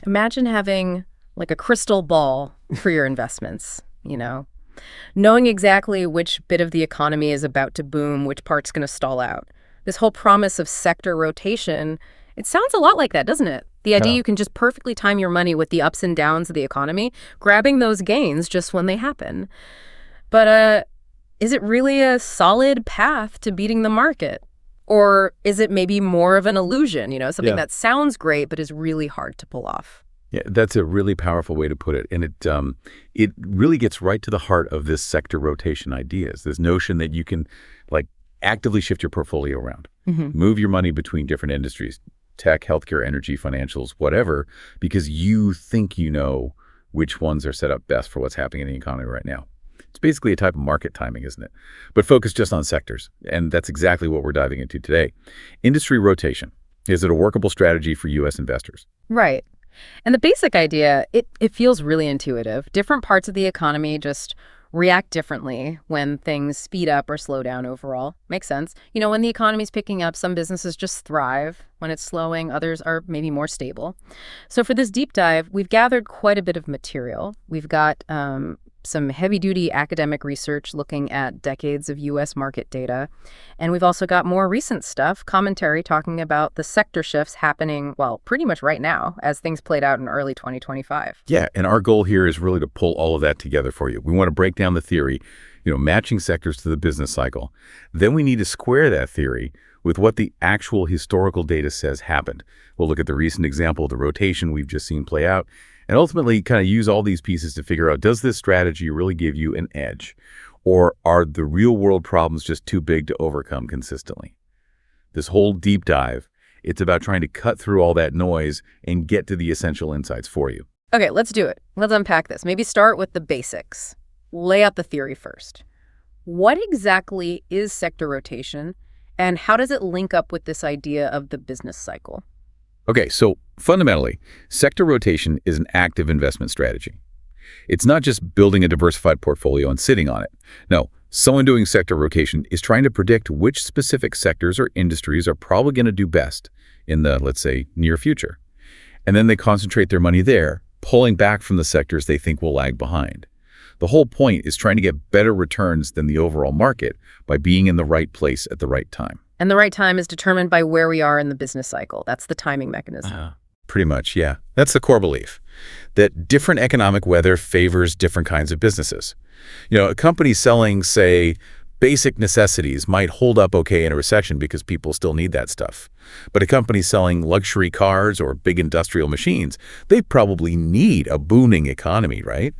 Imagine having like a crystal ball for your investments, knowing exactly which bit of the economy is about to boom, which part's going to stall out. This whole promise of sector rotation, it sounds a lot like that, doesn't it? The idea you can just perfectly time your money with the ups and downs of the economy, grabbing those gains just when they happen. But is it really a solid path to beating the market? Or is it maybe more of an illusion, something that sounds great but is really hard to pull off? Yeah, that's a really powerful way to put it. And it really gets right to the heart of this sector rotation ideas, this notion that you can actively shift your portfolio around, move your money between different industries, tech, healthcare, energy, financials, whatever, because you think you know which ones are set up best for what's happening in the economy right now. It's basically a type of market timing, isn't it? But focus just on sectors. And that's exactly what we're diving into today. Industry rotation. Is it a workable strategy for U.S. investors? Right. And the basic idea, it feels really intuitive. Different parts of the economy just react differently when things speed up or slow down overall. Makes sense. When the economy's picking up, some businesses just thrive. When it's slowing, others are maybe more stable. So for this deep dive, we've gathered quite a bit of material. We've got some heavy-duty academic research looking at decades of U.S. market data. And we've also got more recent stuff, commentary talking about the sector shifts happening, well, pretty much right now as things played out in early 2025. Yeah, and our goal here is really to pull all of that together for you. We want to break down the theory, matching sectors to the business cycle. Then we need to square that theory with what the actual historical data says happened. We'll look at the recent example of the rotation we've just seen play out, and ultimately kind of use all these pieces to figure out, does this strategy really give you an edge? Or are the real world problems just too big to overcome consistently? This whole deep dive, it's about trying to cut through all that noise and get to the essential insights for you. Okay, let's do it. Let's unpack this. Maybe start with the basics. Lay out the theory first. What exactly is sector rotation, and how does it link up with this idea of the business cycle? Okay, so fundamentally, sector rotation is an active investment strategy. It's not just building a diversified portfolio and sitting on it. No, someone doing sector rotation is trying to predict which specific sectors or industries are probably going to do best in the, let's say, near future. And then they concentrate their money there, pulling back from the sectors they think will lag behind. The whole point is trying to get better returns than the overall market by being in the right place at the right time. And the right time is determined by where we are in the business cycle. That's the timing mechanism. Pretty much, yeah. That's the core belief, that different economic weather favors different kinds of businesses. A company selling, say, basic necessities might hold up okay in a recession because people still need that stuff. But a company selling luxury cars or big industrial machines, they probably need a booming economy, right?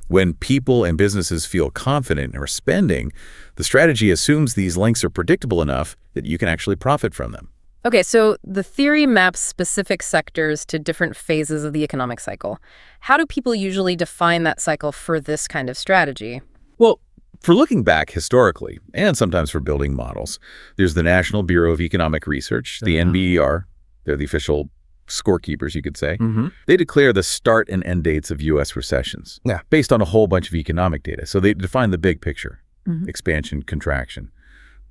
When people and businesses feel confident and are spending, the strategy assumes these links are predictable enough that you can actually profit from them. Okay, so the theory maps specific sectors to different phases of the economic cycle. How do people usually define that cycle for this kind of strategy? Well, for looking back historically, and sometimes for building models, there's the National Bureau of Economic Research, the NBER. They're the official scorekeepers, you could say. They declare the start and end dates of U.S. recessions based on a whole bunch of economic data. So they define the big picture, expansion, contraction.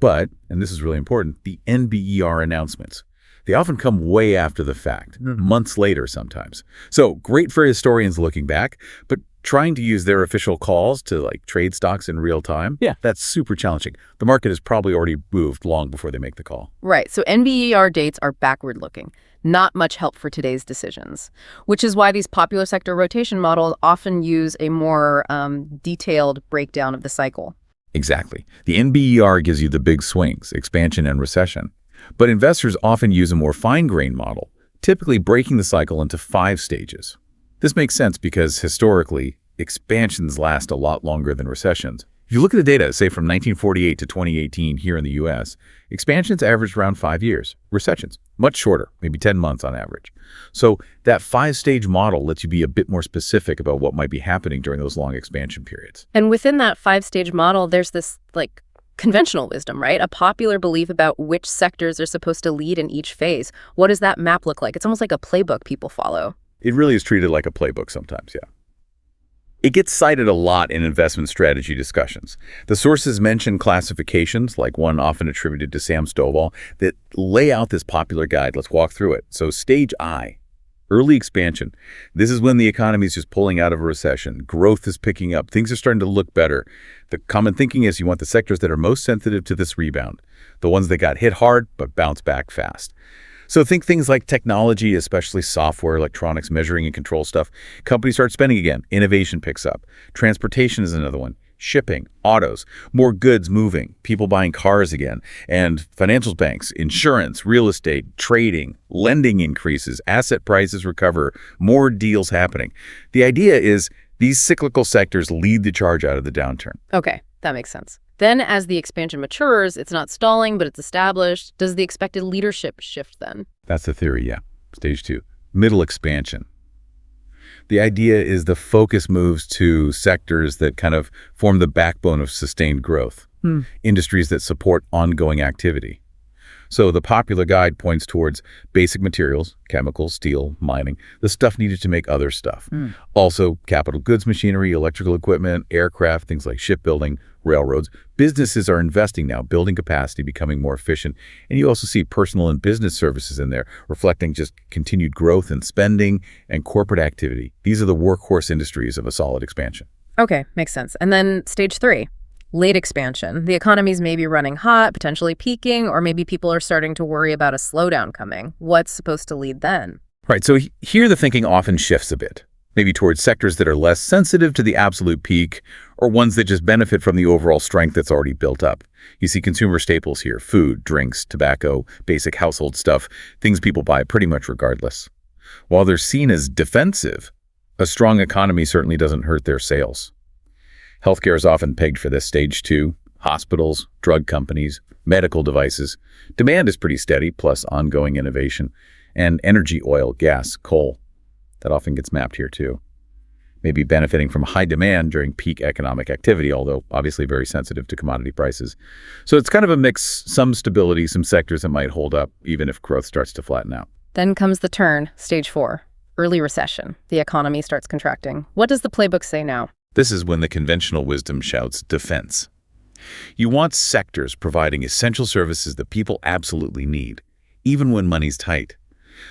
But, and this is really important, the NBER announcements, they often come way after the fact, months later sometimes. So great for historians looking back, but trying to use their official calls to trade stocks in real time, that's super challenging. The market has probably already moved long before they make the call. Right, so NBER dates are backward looking. Not much help for today's decisions, which is why these popular sector rotation models often use a more detailed breakdown of the cycle. Exactly. The NBER gives you the big swings, expansion and recession. But investors often use a more fine-grained model, typically breaking the cycle into 5 stages. This makes sense because historically, expansions last a lot longer than recessions. If you look at the data, say from 1948 to 2018 here in the U.S., expansions averaged around 5 years. Recessions, much shorter, maybe 10 months on average. So that 5-stage model lets you be a bit more specific about what might be happening during those long expansion periods. And within that 5-stage model, there's this conventional wisdom, right? A popular belief about which sectors are supposed to lead in each phase. What does that map look like? It's almost like a playbook people follow. It really is treated like a playbook sometimes, yeah. It gets cited a lot in investment strategy discussions. The sources mention classifications, like one often attributed to Sam Stovall, that lay out this popular guide. Let's walk through it. So stage I, Early expansion. This is when the economy is just pulling out of a recession. Growth is picking up. Things are starting to look better. The common thinking is you want the sectors that are most sensitive to this rebound, the ones that got hit hard but bounce back fast. So think things like technology, especially software, electronics, measuring and control stuff. Companies start spending again. Innovation picks up. Transportation is another one. Shipping, autos, more goods moving, people buying cars again, and financial banks, insurance, real estate, trading, lending increases, asset prices recover, more deals happening. The idea is these cyclical sectors lead the charge out of the downturn. Okay, that makes sense. Then as the expansion matures, it's not stalling, but it's established. Does the expected leadership shift then? That's the theory, yeah. Stage 2, middle expansion. The idea is the focus moves to sectors that kind of form the backbone of sustained growth, industries that support ongoing activity. So the popular guide points towards basic materials, chemicals, steel, mining, the stuff needed to make other stuff. Also, capital goods machinery, electrical equipment, aircraft, things like shipbuilding, railroads. Businesses are investing now, building capacity, becoming more efficient. And you also see personal and business services in there, reflecting just continued growth in spending and corporate activity. These are the workhorse industries of a solid expansion. Okay, makes sense. And then stage 3, late expansion. The economy's maybe running hot, potentially peaking, or maybe people are starting to worry about a slowdown coming. What's supposed to lead then? Right, so here the thinking often shifts a bit, maybe towards sectors that are less sensitive to the absolute peak or ones that just benefit from the overall strength that's already built up. You see consumer staples here, food, drinks, tobacco, basic household stuff, things people buy pretty much regardless. While they're seen as defensive, a strong economy certainly doesn't hurt their sales. Healthcare is often pegged for this stage 2. Hospitals, drug companies, medical devices. Demand is pretty steady, plus ongoing innovation. And energy, oil, gas, coal. That often gets mapped here too. Maybe benefiting from high demand during peak economic activity, although obviously very sensitive to commodity prices. So it's kind of a mix, some stability, some sectors that might hold up, even if growth starts to flatten out. Then comes the turn, stage 4, early recession. The economy starts contracting. What does the playbook say now? This is when the conventional wisdom shouts defense. You want sectors providing essential services that people absolutely need, even when money's tight.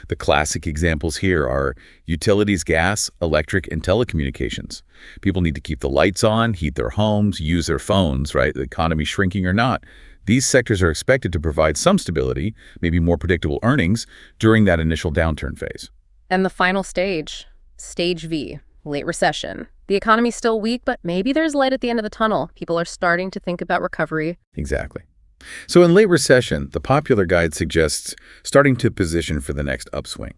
The classic examples here are utilities, gas, electric, and telecommunications. People need to keep the lights on, heat their homes, use their phones, right? The economy shrinking or not. These sectors are expected to provide some stability, maybe more predictable earnings, during that initial downturn phase. And the final stage, stage V, late recession. The economy's still weak, but maybe there's light at the end of the tunnel. People are starting to think about recovery. Exactly. So in late recession, the popular guide suggests starting to position for the next upswing.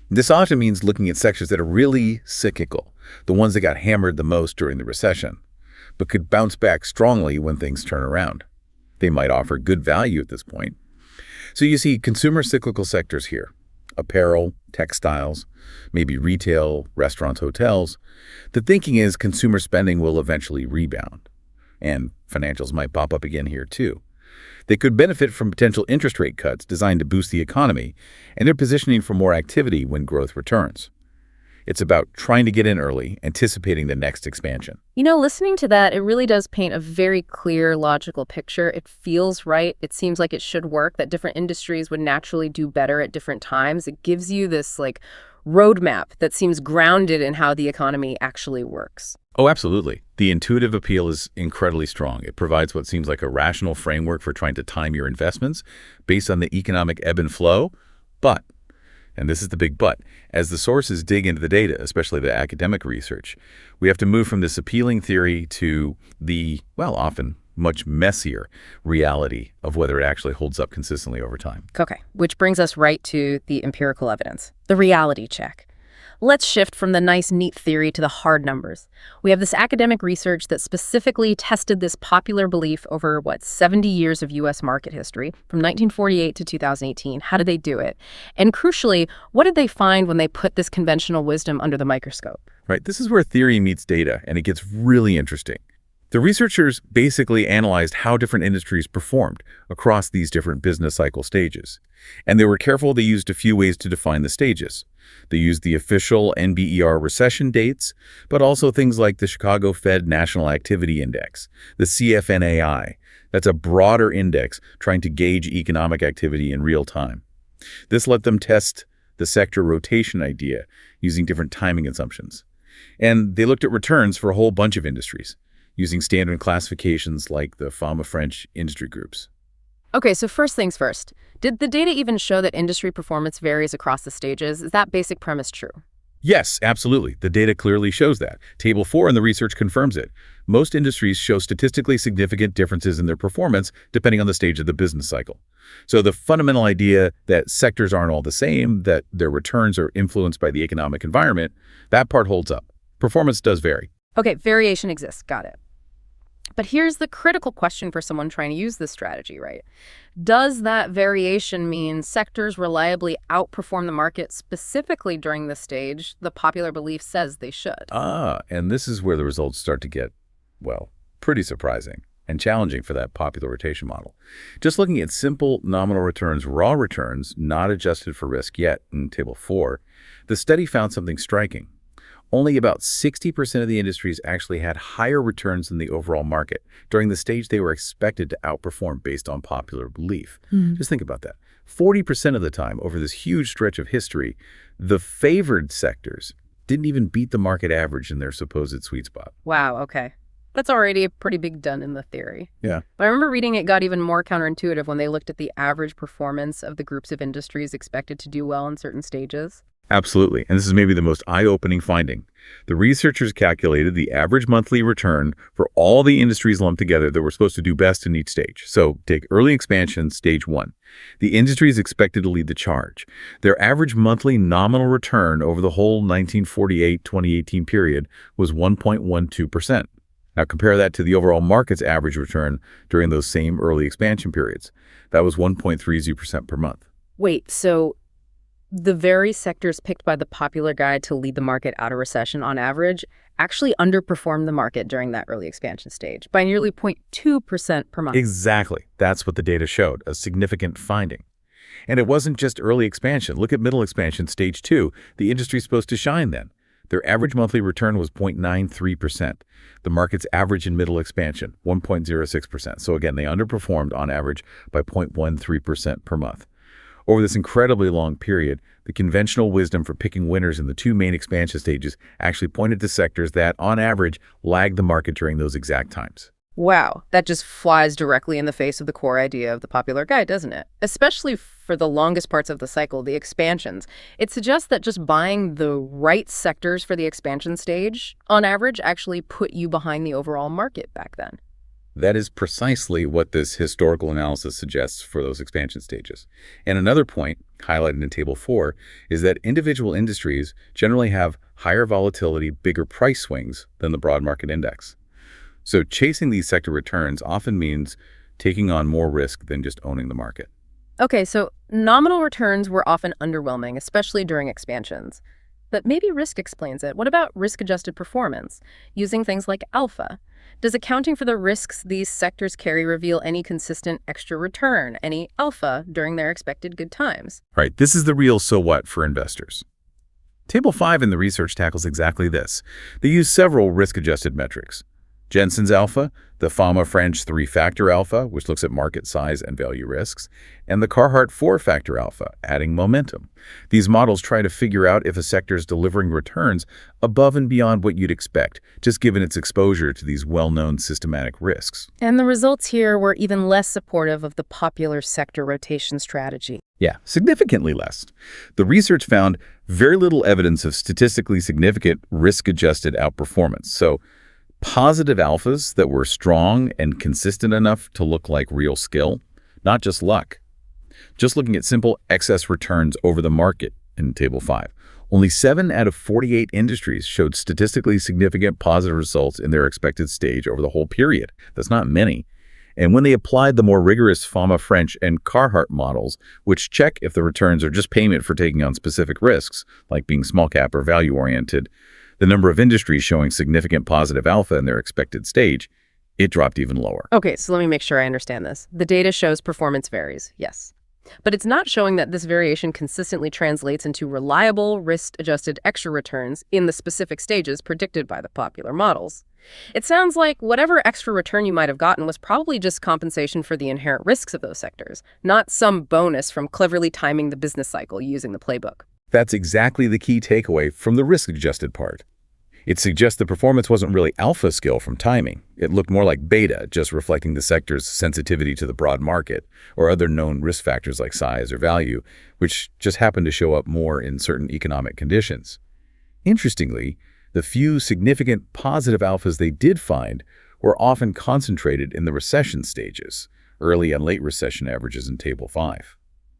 This often means looking at sectors that are really cyclical, the ones that got hammered the most during the recession, but could bounce back strongly when things turn around. They might offer good value at this point. So you see consumer cyclical sectors here, apparel, textiles, maybe retail, restaurants, hotels. The thinking is consumer spending will eventually rebound, and financials might pop up again here too. They could benefit from potential interest rate cuts designed to boost the economy, and they're positioning for more activity when growth returns. It's about trying to get in early, anticipating the next expansion. You know, listening to that, it really does paint a very clear, logical picture. It feels right. It seems like it should work, that different industries would naturally do better at different times. It gives you this, roadmap that seems grounded in how the economy actually works. Oh, absolutely. The intuitive appeal is incredibly strong. It provides what seems like a rational framework for trying to time your investments based on the economic ebb and flow. But, and this is the big but, as the sources dig into the data, especially the academic research, we have to move from this appealing theory to the, often much messier reality of whether it actually holds up consistently over time. Okay, which brings us right to the empirical evidence, the reality check. Let's shift from the nice, neat theory to the hard numbers. We have this academic research that specifically tested this popular belief over, 70 years of U.S. market history, from 1948 to 2018. How did they do it? And crucially, what did they find when they put this conventional wisdom under the microscope? Right, this is where theory meets data, and it gets really interesting. The researchers basically analyzed how different industries performed across these different business cycle stages. And they were careful. They used a few ways to define the stages. They used the official NBER recession dates, but also things like the Chicago Fed National Activity Index, the CFNAI. That's a broader index trying to gauge economic activity in real time. This let them test the sector rotation idea, using different timing assumptions. And they looked at returns for a whole bunch of industries, using standard classifications like the Fama-French industry groups. Okay, so first things first. Did the data even show that industry performance varies across the stages? Is that basic premise true? Yes, absolutely. The data clearly shows that. Table 4 in the research confirms it. Most industries show statistically significant differences in their performance depending on the stage of the business cycle. So the fundamental idea that sectors aren't all the same, that their returns are influenced by the economic environment, that part holds up. Performance does vary. Okay, variation exists. Got it. But here's the critical question for someone trying to use this strategy, right? Does that variation mean sectors reliably outperform the market specifically during this stage the popular belief says they should? And this is where the results start to get, well, pretty surprising and challenging for that popular rotation model. Just looking at simple nominal returns, raw returns, not adjusted for risk yet in Table 4, the study found something striking. Only about 60% of the industries actually had higher returns than the overall market during the stage they were expected to outperform based on popular belief. Just think about that. 40% of the time over this huge stretch of history, the favored sectors didn't even beat the market average in their supposed sweet spot. Wow, okay. That's already a pretty big dent in the theory. Yeah. But I remember reading it got even more counterintuitive when they looked at the average performance of the groups of industries expected to do well in certain stages. Absolutely. And this is maybe the most eye-opening finding. The researchers calculated the average monthly return for all the industries lumped together that were supposed to do best in each stage. So take early expansion, stage 1. The industries expected to lead the charge. Their average monthly nominal return over the whole 1948-2018 period was 1.12%. Now compare that to the overall market's average return during those same early expansion periods. That was 1.30% per month. Wait, so the very sectors picked by the popular guide to lead the market out of recession on average actually underperformed the market during that early expansion stage by nearly 0.2% per month. Exactly. That's what the data showed, a significant finding. And it wasn't just early expansion. Look at middle expansion, stage 2. The industry's supposed to shine then. Their average monthly return was 0.93%. The market's average in middle expansion, 1.06%. So again, they underperformed on average by 0.13% per month. Over this incredibly long period, the conventional wisdom for picking winners in the two main expansion stages actually pointed to sectors that, on average, lagged the market during those exact times. Wow, that just flies directly in the face of the core idea of the popular guide, doesn't it? Especially for the longest parts of the cycle, the expansions. It suggests that just buying the right sectors for the expansion stage, on average, actually put you behind the overall market back then. That is precisely what this historical analysis suggests for those expansion stages. And another point, highlighted in Table 4, is that individual industries generally have higher volatility, bigger price swings than the broad market index. So chasing these sector returns often means taking on more risk than just owning the market. Okay, so nominal returns were often underwhelming, especially during expansions. But maybe risk explains it. What about risk-adjusted performance, using things like alpha? Does accounting for the risks these sectors carry reveal any consistent extra return, any alpha during their expected good times? Right, this is the real so what for investors. Table 5 in the research tackles exactly this. They use several risk-adjusted metrics. Jensen's alpha, the Fama-French 3-factor alpha, which looks at market size and value risks, and the Carhart 4-factor alpha, adding momentum. These models try to figure out if a sector is delivering returns above and beyond what you'd expect, just given its exposure to these well-known systematic risks. And the results here were even less supportive of the popular sector rotation strategy. Yeah, significantly less. The research found very little evidence of statistically significant risk-adjusted outperformance. So positive alphas that were strong and consistent enough to look like real skill, not just luck. Just looking at simple excess returns over the market in Table 5, only 7 out of 48 industries showed statistically significant positive results in their expected stage over the whole period. That's not many. And when they applied the more rigorous Fama-French and Carhart models, which check if the returns are just payment for taking on specific risks, like being small cap or value-oriented, the number of industries showing significant positive alpha in their expected stage, it dropped even lower. Okay, so let me make sure I understand this. The data shows performance varies, yes. But it's not showing that this variation consistently translates into reliable, risk-adjusted extra returns in the specific stages predicted by the popular models. It sounds like whatever extra return you might have gotten was probably just compensation for the inherent risks of those sectors, not some bonus from cleverly timing the business cycle using the playbook. That's exactly the key takeaway from the risk-adjusted part. It suggests the performance wasn't really alpha skill from timing. It looked more like beta, just reflecting the sector's sensitivity to the broad market or other known risk factors like size or value, which just happened to show up more in certain economic conditions. Interestingly, the few significant positive alphas they did find were often concentrated in the recession stages, early and late recession averages in Table 5.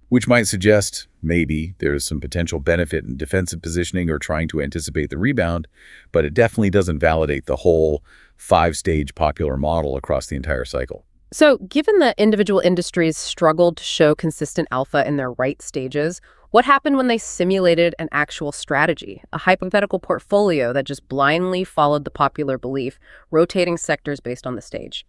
Which might suggest maybe there's some potential benefit in defensive positioning or trying to anticipate the rebound, but it definitely doesn't validate the whole 5-stage popular model across the entire cycle. So, given that individual industries struggled to show consistent alpha in their right stages, what happened when they simulated an actual strategy, a hypothetical portfolio that just blindly followed the popular belief, rotating sectors based on the stage?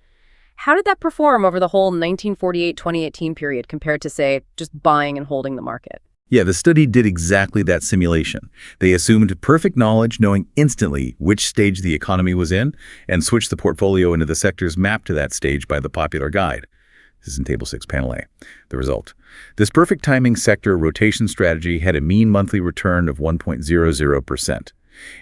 How did that perform over the whole 1948-2018 period compared to, say, just buying and holding the market? Yeah, the study did exactly that simulation. They assumed perfect knowledge, knowing instantly which stage the economy was in, and switched the portfolio into the sectors mapped to that stage by the popular guide. This is in Table 6, Panel A. The result. This perfect timing sector rotation strategy had a mean monthly return of 1.00%.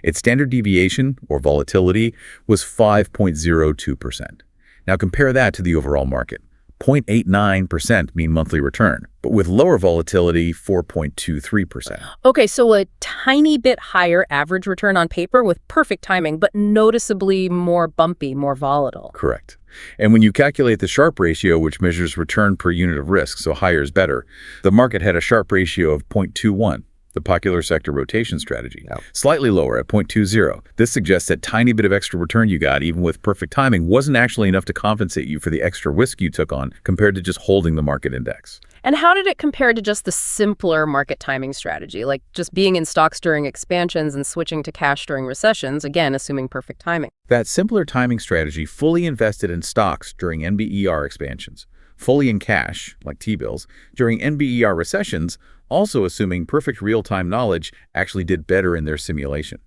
Its standard deviation, or volatility, was 5.02%. Now compare that to the overall market, 0.89% mean monthly return, but with lower volatility, 4.23%. Okay, so a tiny bit higher average return on paper with perfect timing, but noticeably more bumpy, more volatile. Correct. And when you calculate the Sharpe ratio, which measures return per unit of risk, so higher is better, the market had a Sharpe ratio of 0.21. The popular sector rotation strategy, slightly lower at 0.20. This suggests that tiny bit of extra return you got, even with perfect timing, wasn't actually enough to compensate you for the extra risk you took on compared to just holding the market index. And how did it compare to just the simpler market timing strategy, like just being in stocks during expansions and switching to cash during recessions, again, assuming perfect timing? That simpler timing strategy fully invested in stocks during NBER expansions, fully in cash, like T-bills, during NBER recessions, also assuming perfect real-time knowledge, actually did better in their simulation.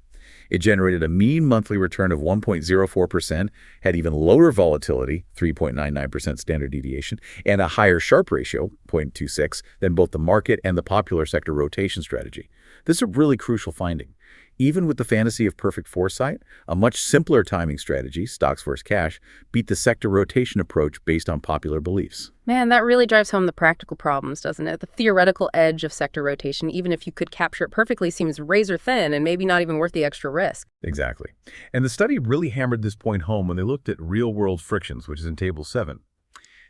It generated a mean monthly return of 1.04%, had even lower volatility, 3.99% standard deviation, and a higher Sharpe ratio, 0.26, than both the market and the popular sector rotation strategy. This is a really crucial finding. Even with the fantasy of perfect foresight, a much simpler timing strategy, stocks versus cash, beat the sector rotation approach based on popular beliefs. Man, that really drives home the practical problems, doesn't it? The theoretical edge of sector rotation, even if you could capture it perfectly, seems razor thin and maybe not even worth the extra risk. Exactly. And the study really hammered this point home when they looked at real-world frictions, which is in Table 7.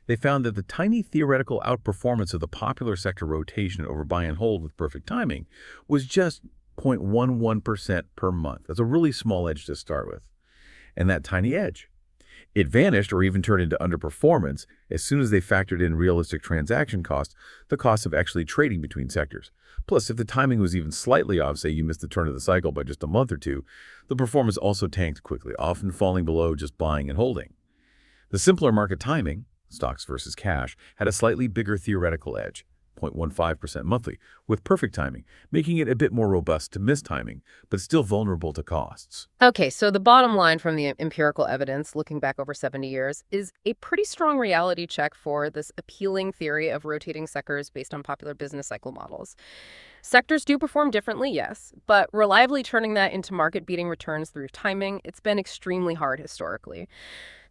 They found that the tiny theoretical outperformance of the popular sector rotation over buy and hold with perfect timing was just 0.11% per month. That's a really small edge to start with. And that tiny edge, it vanished or even turned into underperformance as soon as they factored in realistic transaction costs, the cost of actually trading between sectors. Plus, if the timing was even slightly off, say you missed the turn of the cycle by just a month or two, the performance also tanked quickly, often falling below just buying and holding. The simpler market timing, stocks versus cash, had a slightly bigger theoretical edge, 0.15% monthly, with perfect timing, making it a bit more robust to mistiming, but still vulnerable to costs. Okay, so the bottom line from the empirical evidence, looking back over 70 years, is a pretty strong reality check for this appealing theory of rotating sectors based on popular business cycle models. Sectors do perform differently, yes, but reliably turning that into market-beating returns through timing, it's been extremely hard historically.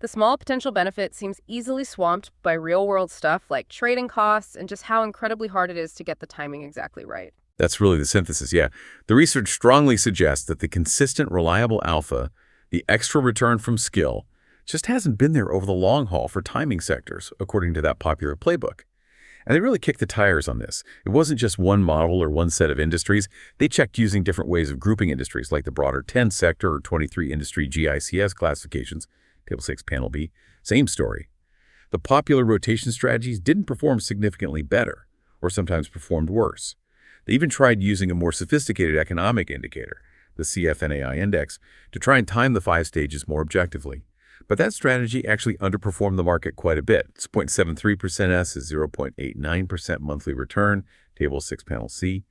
The small potential benefit seems easily swamped by real-world stuff like trading costs and just how incredibly hard it is to get the timing exactly right. That's really the synthesis, yeah. The research strongly suggests that the consistent, reliable alpha, the extra return from skill, just hasn't been there over the long haul for timing sectors, according to that popular playbook. And they really kicked the tires on this. It wasn't just one model or one set of industries. They checked using different ways of grouping industries, like the broader 10 sector or 23 industry GICS classifications, Table 6, Panel B. Same story. The popular rotation strategies didn't perform significantly better, or sometimes performed worse. They even tried using a more sophisticated economic indicator, the CFNAI index, to try and time the 5 stages more objectively. But that strategy actually underperformed the market quite a bit. It's 0.73% S is 0.89% monthly return, Table 6, Panel C.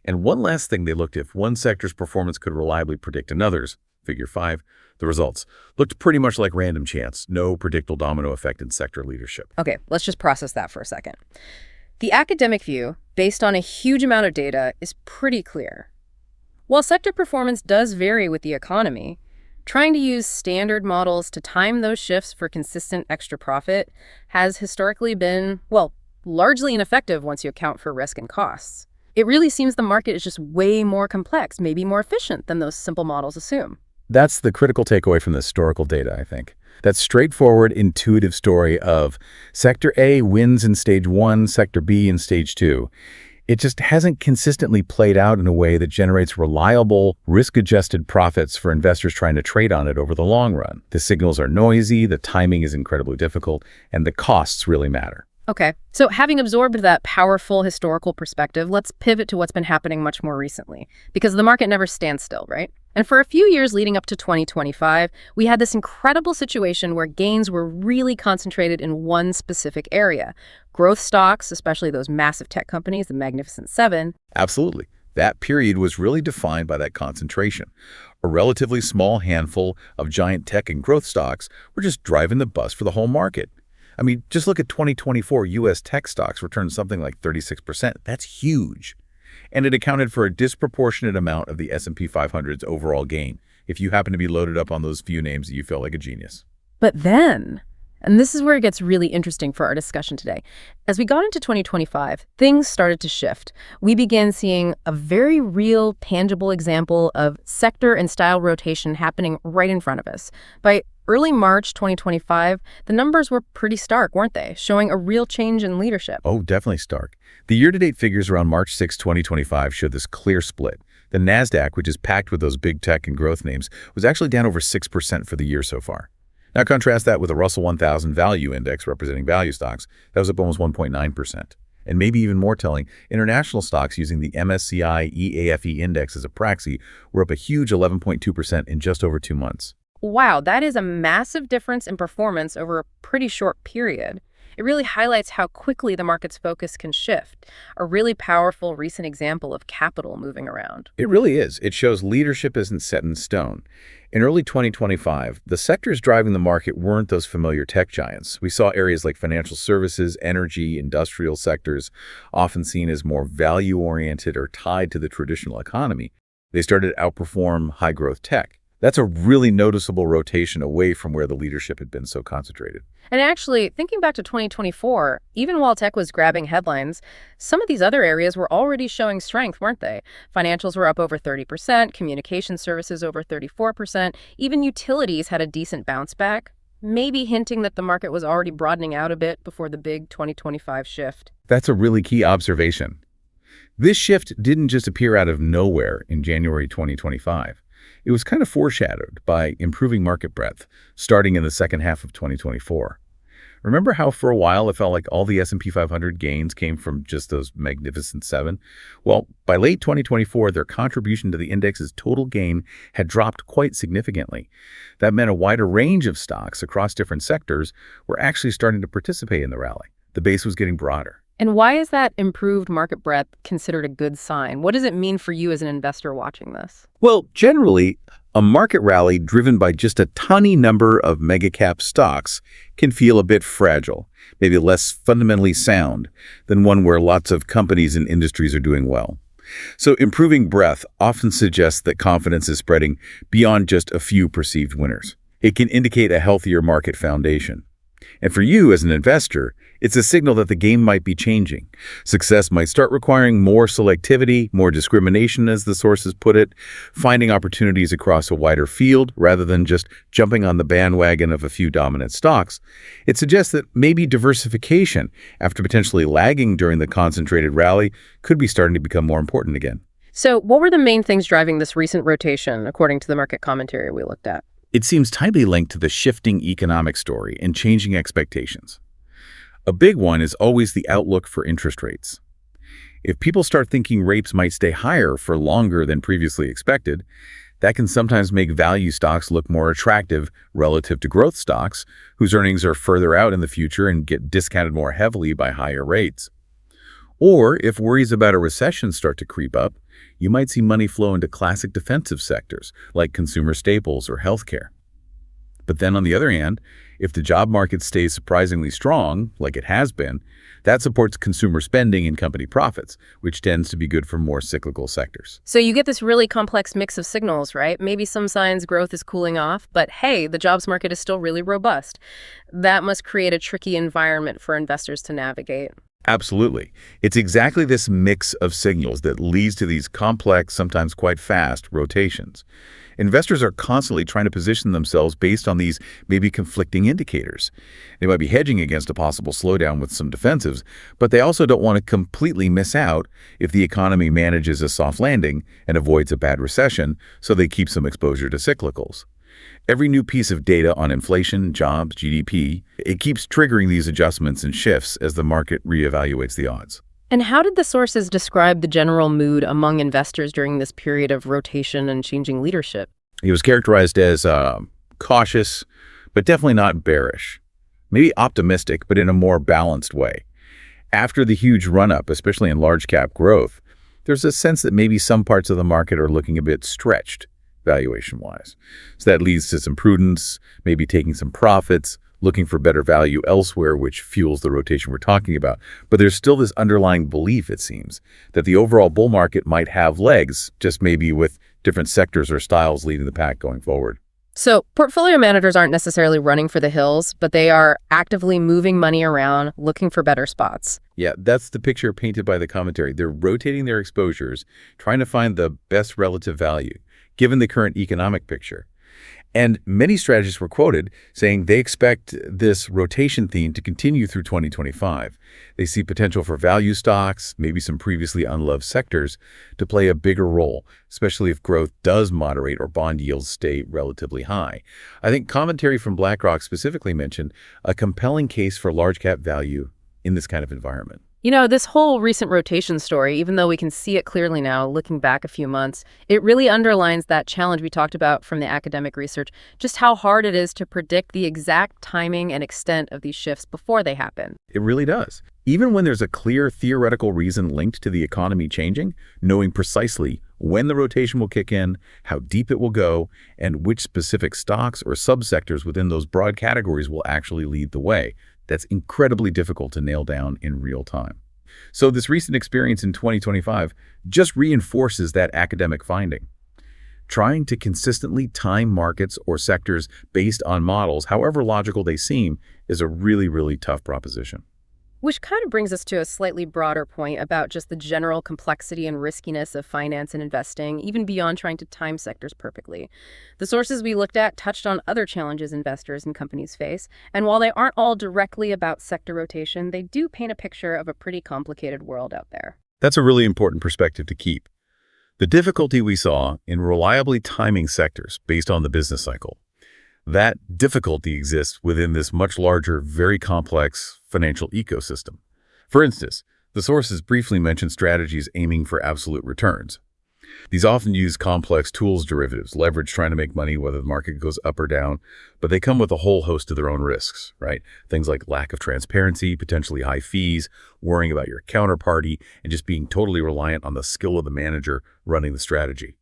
And one last thing they looked at, if one sector's performance could reliably predict another's, Figure 5, the results looked pretty much like random chance, no predictable domino effect in sector leadership. Okay, let's just process that for a second. The academic view, based on a huge amount of data, is pretty clear. While sector performance does vary with the economy, trying to use standard models to time those shifts for consistent extra profit has historically been, well, largely ineffective once you account for risk and costs. It really seems the market is just way more complex, maybe more efficient than those simple models assume. That's the critical takeaway from the historical data, I think. That straightforward, intuitive story of Sector A wins in Stage 1, Sector B in Stage 2. It just hasn't consistently played out in a way that generates reliable, risk-adjusted profits for investors trying to trade on it over the long run. The signals are noisy, the timing is incredibly difficult, and the costs really matter. Okay, so having absorbed that powerful historical perspective, let's pivot to what's been happening much more recently, because the market never stands still, right? And for a few years leading up to 2025, we had this incredible situation where gains were really concentrated in one specific area. Growth stocks, especially those massive tech companies, the Magnificent Seven. Absolutely. That period was really defined by that concentration. A relatively small handful of giant tech and growth stocks were just driving the bus for the whole market. I mean, just look at 2024 U.S. tech stocks returned something like 36%. That's huge. And it accounted for a disproportionate amount of the S&P 500's overall gain, if you happen to be loaded up on those few names that you feel like a genius. But then, and this is where it gets really interesting for our discussion today, as we got into 2025, things started to shift. We began seeing a very real, tangible example of sector and style rotation happening right in front of us. By early March 2025, the numbers were pretty stark, weren't they? Showing a real change in leadership. Oh, definitely stark. The year-to-date figures around March 6, 2025 showed this clear split. The NASDAQ, which is packed with those big tech and growth names, was actually down over 6% for the year so far. Now contrast that with the Russell 1000 Value Index representing value stocks. That was up almost 1.9%. And maybe even more telling, international stocks using the MSCI EAFE index as a proxy were up a huge 11.2% in just over 2 months. Wow, that is a massive difference in performance over a pretty short period. It really highlights how quickly the market's focus can shift, a really powerful recent example of capital moving around. It really is. It shows leadership isn't set in stone. In early 2025, the sectors driving the market weren't those familiar tech giants. We saw areas like financial services, energy, industrial sectors, often seen as more value-oriented or tied to the traditional economy. They started to outperform high-growth tech. That's a really noticeable rotation away from where the leadership had been so concentrated. And actually, thinking back to 2024, even while tech was grabbing headlines, some of these other areas were already showing strength, weren't they? Financials were up over 30%, communication services over 34%, even utilities had a decent bounce back, maybe hinting that the market was already broadening out a bit before the big 2025 shift. That's a really key observation. This shift didn't just appear out of nowhere in January 2025. It was kind of foreshadowed by improving market breadth, starting in the second half of 2024. Remember how for a while it felt like all the S&P 500 gains came from just those Magnificent Seven? Well, by late 2024, their contribution to the index's total gain had dropped quite significantly. That meant a wider range of stocks across different sectors were actually starting to participate in the rally. The base was getting broader. And why is that improved market breadth considered a good sign? What does it mean for you as an investor watching this? Well, generally, a market rally driven by just a tiny number of mega-cap stocks can feel a bit fragile, maybe less fundamentally sound than one where lots of companies and industries are doing well. So improving breadth often suggests that confidence is spreading beyond just a few perceived winners. It can indicate a healthier market foundation. And for you as an investor, it's a signal that the game might be changing. Success might start requiring more selectivity, more discrimination, as the sources put it, finding opportunities across a wider field rather than just jumping on the bandwagon of a few dominant stocks. It suggests that maybe diversification, after potentially lagging during the concentrated rally, could be starting to become more important again. So what were the main things driving this recent rotation, according to the market commentary we looked at? It seems tightly linked to the shifting economic story and changing expectations. A big one is always the outlook for interest rates. If people start thinking rates might stay higher for longer than previously expected, that can sometimes make value stocks look more attractive relative to growth stocks, whose earnings are further out in the future and get discounted more heavily by higher rates. Or if worries about a recession start to creep up, you might see money flow into classic defensive sectors like consumer staples or healthcare. But then on the other hand, if the job market stays surprisingly strong, like it has been, that supports consumer spending and company profits, which tends to be good for more cyclical sectors. So you get this really complex mix of signals, right? Maybe some signs growth is cooling off, but hey, the jobs market is still really robust. That must create a tricky environment for investors to navigate. Absolutely. It's exactly this mix of signals that leads to these complex, sometimes quite fast, rotations. Investors are constantly trying to position themselves based on these maybe conflicting indicators. They might be hedging against a possible slowdown with some defensives, but they also don't want to completely miss out if the economy manages a soft landing and avoids a bad recession, so they keep some exposure to cyclicals. Every new piece of data on inflation, jobs, GDP, it keeps triggering these adjustments and shifts as the market reevaluates the odds. And how did the sources describe the general mood among investors during this period of rotation and changing leadership? He was characterized as cautious, but definitely not bearish. Maybe optimistic, but in a more balanced way. After the huge run-up, especially in large-cap growth, there's a sense that maybe some parts of the market are looking a bit stretched, valuation-wise. So that leads to some prudence, maybe taking some profits, looking for better value elsewhere, which fuels the rotation we're talking about. But there's still this underlying belief, it seems, that the overall bull market might have legs, just maybe with different sectors or styles leading the pack going forward. So portfolio managers aren't necessarily running for the hills, but they are actively moving money around, looking for better spots. Yeah, that's the picture painted by the commentary. They're rotating their exposures, trying to find the best relative value, given the current economic picture. And many strategists were quoted saying they expect this rotation theme to continue through 2025. They see potential for value stocks, maybe some previously unloved sectors, to play a bigger role, especially if growth does moderate or bond yields stay relatively high. I think commentary from BlackRock specifically mentioned a compelling case for large cap value in this kind of environment. You know, this whole recent rotation story, even though we can see it clearly now, looking back a few months, it really underlines that challenge we talked about from the academic research, just how hard it is to predict the exact timing and extent of these shifts before they happen. It really does. Even when there's a clear theoretical reason linked to the economy changing, knowing precisely when the rotation will kick in, how deep it will go, and which specific stocks or subsectors within those broad categories will actually lead the way, that's incredibly difficult to nail down in real time. So this recent experience in 2025 just reinforces that academic finding. Trying to consistently time markets or sectors based on models, however logical they seem, is a really, really tough proposition. Which kind of brings us to a slightly broader point about just the general complexity and riskiness of finance and investing, even beyond trying to time sectors perfectly. The sources we looked at touched on other challenges investors and companies face, and while they aren't all directly about sector rotation, they do paint a picture of a pretty complicated world out there. That's a really important perspective to keep. The difficulty we saw in reliably timing sectors based on the business cycle, that difficulty exists within this much larger, very complex financial ecosystem. For instance, the sources briefly mention strategies aiming for absolute returns. These often use complex tools derivatives, leverage trying to make money whether the market goes up or down, but they come with a whole host of their own risks, right? Things like lack of transparency, potentially high fees, worrying about your counterparty, and just being totally reliant on the skill of the manager running the strategy.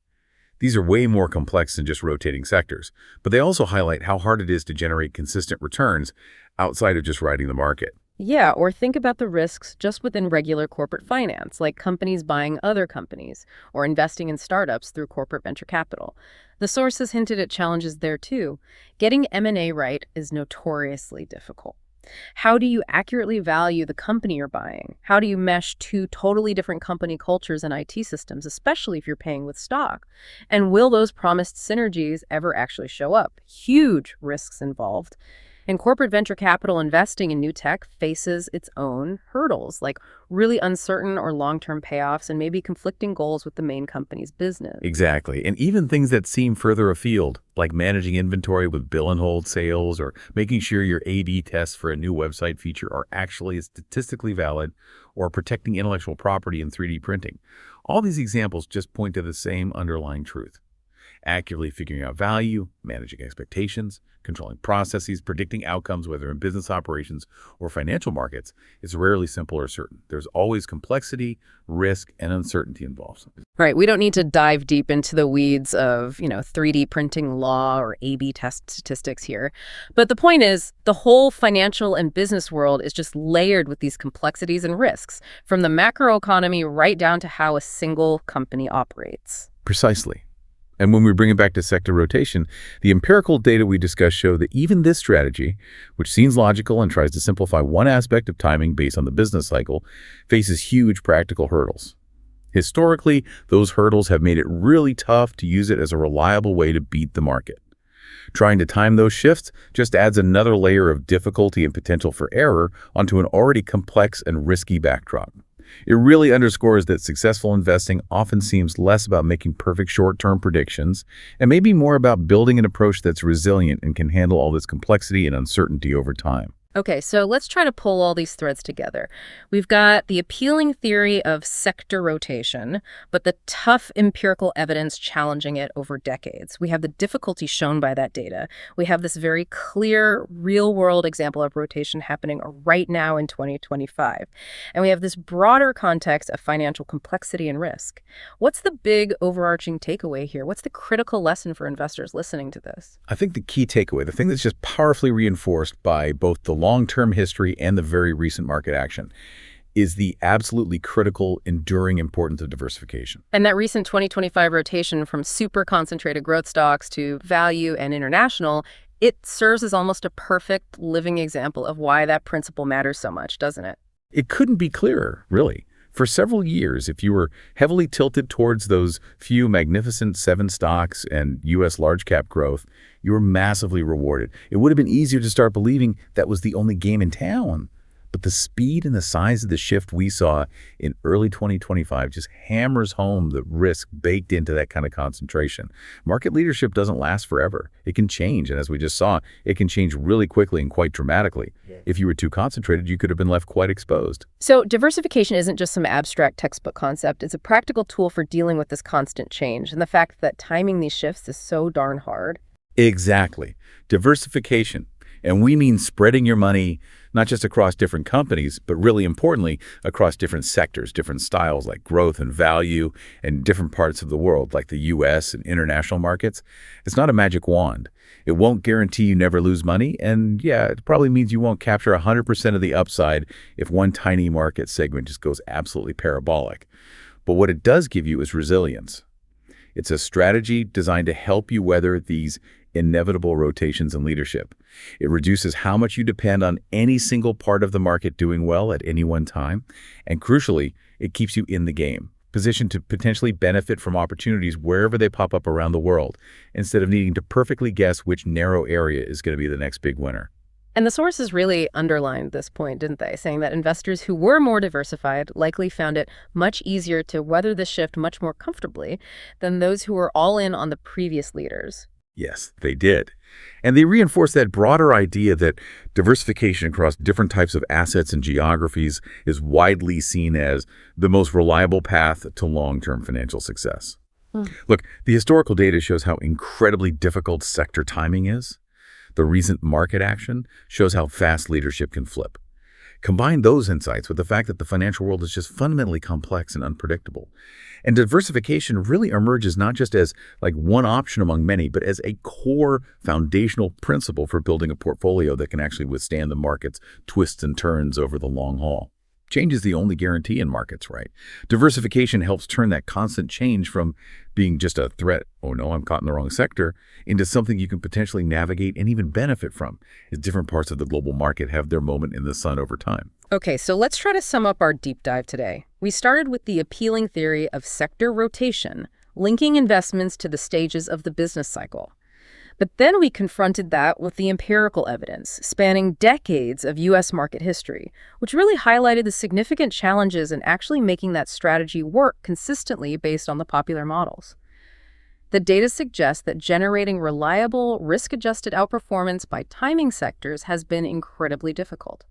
These are way more complex than just rotating sectors, but they also highlight how hard it is to generate consistent returns outside of just riding the market. Yeah, or think about the risks just within regular corporate finance, like companies buying other companies or investing in startups through corporate venture capital. The sources hinted at challenges there too. Getting M&A right is notoriously difficult. How do you accurately value the company you're buying? How do you mesh two totally different company cultures and IT systems, especially if you're paying with stock? And will those promised synergies ever actually show up? Huge risks involved. And corporate venture capital investing in new tech faces its own hurdles, like really uncertain or long-term payoffs and maybe conflicting goals with the main company's business. Exactly. And even things that seem further afield, like managing inventory with bill and hold sales or making sure your A/B tests for a new website feature are actually statistically valid, or protecting intellectual property in 3D printing. All these examples just point to the same underlying truth. Accurately figuring out value, managing expectations, controlling processes, predicting outcomes, whether in business operations or financial markets, is rarely simple or certain. There's always complexity, risk, and uncertainty involved. Right. We don't need to dive deep into the weeds of, 3D printing law or A/B test statistics here. But the point is, the whole financial and business world is just layered with these complexities and risks, from the macroeconomy right down to how a single company operates. Precisely. And when we bring it back to sector rotation, the empirical data we discussed show that even this strategy, which seems logical and tries to simplify one aspect of timing based on the business cycle, faces huge practical hurdles. Historically, those hurdles have made it really tough to use it as a reliable way to beat the market. Trying to time those shifts just adds another layer of difficulty and potential for error onto an already complex and risky backdrop. It really underscores that successful investing often seems less about making perfect short-term predictions and maybe more about building an approach that's resilient and can handle all this complexity and uncertainty over time. Okay, so let's try to pull all these threads together. We've got the appealing theory of sector rotation, but the tough empirical evidence challenging it over decades. We have the difficulty shown by that data. We have this very clear, real-world example of rotation happening right now in 2025. And we have this broader context of financial complexity and risk. What's the big overarching takeaway here? What's the critical lesson for investors listening to this? I think the key takeaway, the thing that's just powerfully reinforced by both the long-term history and the very recent market action, is the absolutely critical, enduring importance of diversification. And that recent 2025 rotation from super concentrated growth stocks to value and international, it serves as almost a perfect living example of why that principle matters so much, doesn't it? It couldn't be clearer, really. For several years, if you were heavily tilted towards those few magnificent 7 stocks and U.S. large-cap growth, you were massively rewarded. It would have been easier to start believing that was the only game in town. But the speed and the size of the shift we saw in early 2025 just hammers home the risk baked into that kind of concentration. Market leadership doesn't last forever. It can change, and as we just saw, it can change really quickly and quite dramatically. If you were too concentrated, you could have been left quite exposed. So diversification isn't just some abstract textbook concept. It's a practical tool for dealing with this constant change, and the fact that timing these shifts is so darn hard. Exactly. Diversification. And we mean spreading your money not just across different companies, but really importantly, across different sectors, different styles like growth and value, and different parts of the world like the U.S. and international markets. It's not a magic wand. It won't guarantee you never lose money, and yeah, it probably means you won't capture 100% of the upside if one tiny market segment just goes absolutely parabolic. But what it does give you is resilience. It's a strategy designed to help you weather these inevitable rotations in leadership. It reduces how much you depend on any single part of the market doing well at any one time. And crucially, it keeps you in the game, positioned to potentially benefit from opportunities wherever they pop up around the world, instead of needing to perfectly guess which narrow area is going to be the next big winner. And the sources really underlined this point, didn't they? Saying that investors who were more diversified likely found it much easier to weather the shift much more comfortably than those who were all in on the previous leaders. Yes, they did. And they reinforce that broader idea that diversification across different types of assets and geographies is widely seen as the most reliable path to long-term financial success. Look, the historical data shows how incredibly difficult sector timing is. The recent market action shows how fast leadership can flip. Combine those insights with the fact that the financial world is just fundamentally complex and unpredictable. And diversification really emerges not just as like one option among many, but as a core foundational principle for building a portfolio that can actually withstand the market's twists and turns over the long haul. Change is the only guarantee in markets, right? Diversification helps turn that constant change from being just a threat, oh no, I'm caught in the wrong sector, into something you can potentially navigate and even benefit from as different parts of the global market have their moment in the sun over time. Okay, so let's try to sum up our deep dive today. We started with the appealing theory of sector rotation, linking investments to the stages of the business cycle. But then we confronted that with the empirical evidence, spanning decades of U.S. market history, which really highlighted the significant challenges in actually making that strategy work consistently based on the popular models. The data suggests that generating reliable, risk-adjusted outperformance by timing sectors has been incredibly difficult.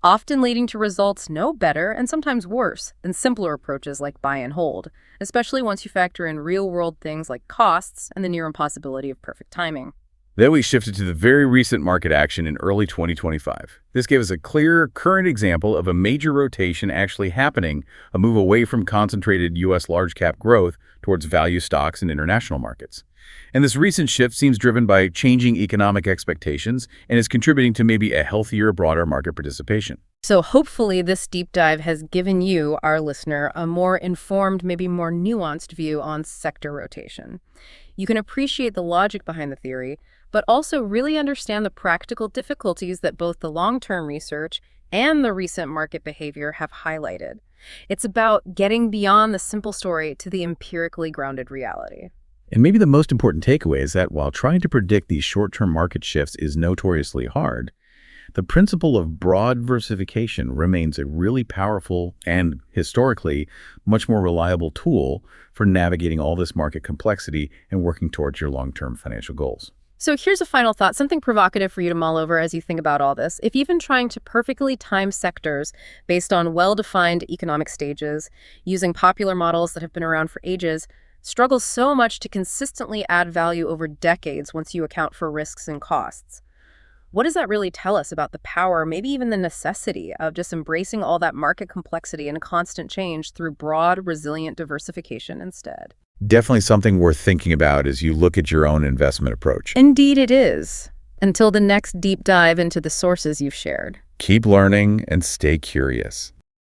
often leading to results no better and sometimes worse than simpler approaches like buy and hold, especially once you factor in real-world things like costs and the near impossibility of perfect timing. Then we shifted to the very recent market action in early 2025. This gave us a clear, current example of a major rotation actually happening, a move away from concentrated U.S. large-cap growth towards value stocks in international markets. And this recent shift seems driven by changing economic expectations and is contributing to maybe a healthier, broader market participation. So hopefully this deep dive has given you, our listener, a more informed, maybe more nuanced view on sector rotation. You can appreciate the logic behind the theory, but also really understand the practical difficulties that both the long-term research and the recent market behavior have highlighted. It's about getting beyond the simple story to the empirically grounded reality. And maybe the most important takeaway is that while trying to predict these short-term market shifts is notoriously hard, the principle of broad diversification remains a really powerful and, historically, much more reliable tool for navigating all this market complexity and working towards your long-term financial goals. So here's a final thought, something provocative for you to mull over as you think about all this. If even trying to perfectly time sectors based on well-defined economic stages, using popular models that have been around for ages, struggles so much to consistently add value over decades once you account for risks and costs, what does that really tell us about the power, maybe even the necessity, of just embracing all that market complexity and constant change through broad, resilient diversification instead? Definitely something worth thinking about as you look at your own investment approach. Indeed it is. Until the next deep dive into the sources you've shared. Keep learning and stay curious.